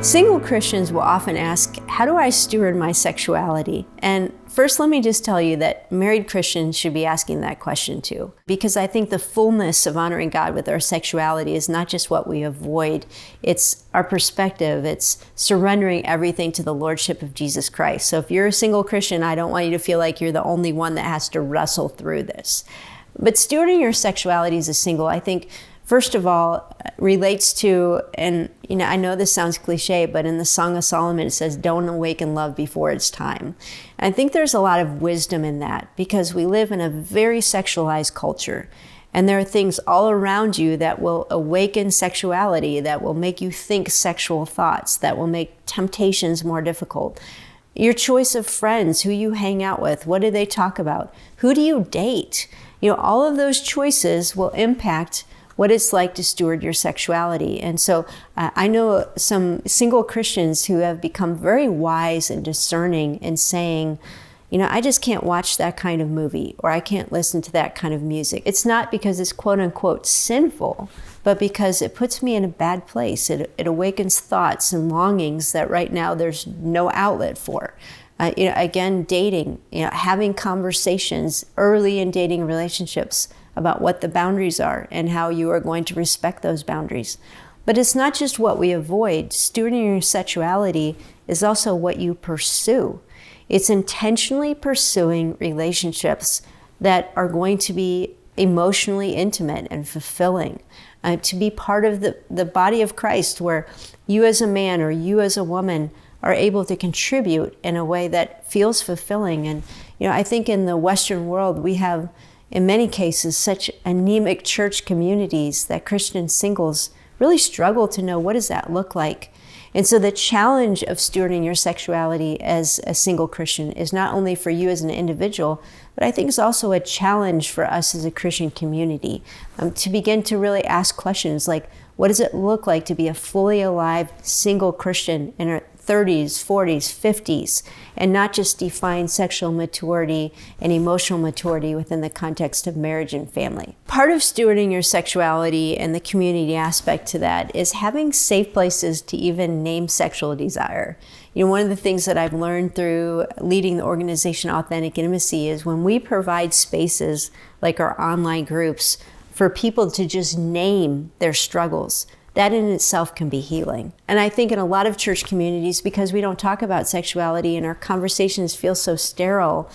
Single Christians will often ask, how do I steward my sexuality? And first, let me just tell you that married Christians should be asking that question too, because I think the fullness of honoring God with our sexuality is not just what we avoid, it's our perspective, it's surrendering everything to the Lordship of Jesus Christ. So if you're a single Christian, I don't want you to feel like you're the only one that has to wrestle through this. But stewarding your sexuality as a single, I think, first of all, relates to, and I know this sounds cliche, but in the Song of Solomon, it says, don't awaken love before it's time. And I think there's a lot of wisdom in that because we live in a very sexualized culture. And there are things all around you that will awaken sexuality, that will make you think sexual thoughts, that will make temptations more difficult. Your choice of friends, who you hang out with, what do they talk about? Who do you date? All of those choices will impact what it's like to steward your sexuality. And so I know some single Christians who have become very wise and discerning in saying, I just can't watch that kind of movie, or I can't listen to that kind of music. It's not because it's quote unquote sinful, but because it puts me in a bad place. It awakens thoughts and longings that right now there's no outlet for. Again, dating, having conversations early in dating relationships about what the boundaries are and how you are going to respect those boundaries. But it's not just what we avoid. Stewarding your sexuality is also what you pursue. It's intentionally pursuing relationships that are going to be emotionally intimate and fulfilling, to be part of the body of Christ, where you as a man or you as a woman are able to contribute in a way that feels fulfilling. And I think in the Western world, we have, in many cases, such anemic church communities that Christian singles really struggle to know, what does that look like? And so the challenge of stewarding your sexuality as a single Christian is not only for you as an individual, but I think it's also a challenge for us as a Christian community, to begin to really ask questions like, what does it look like to be a fully alive single Christian in our 30s, 40s, 50s, and not just define sexual maturity and emotional maturity within the context of marriage and family. Part of stewarding your sexuality and the community aspect to that is having safe places to even name sexual desire. One of the things that I've learned through leading the organization Authentic Intimacy is when we provide spaces like our online groups for people to just name their struggles, that in itself can be healing. And I think in a lot of church communities, because we don't talk about sexuality and our conversations feel so sterile,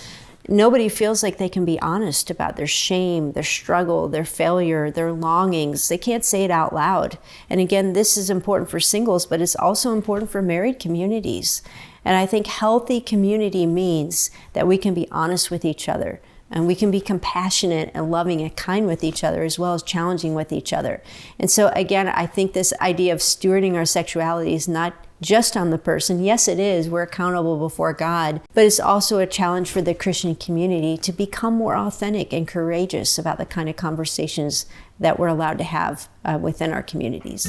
nobody feels like they can be honest about their shame, their struggle, their failure, their longings. They can't say it out loud. And again, this is important for singles, but it's also important for married communities. And I think healthy community means that we can be honest with each other, and we can be compassionate and loving and kind with each other, as well as challenging with each other. And so again, I think this idea of stewarding our sexuality is not just on the person. Yes, it is. We're accountable before God. But it's also a challenge for the Christian community to become more authentic and courageous about the kind of conversations that we're allowed to have within our communities.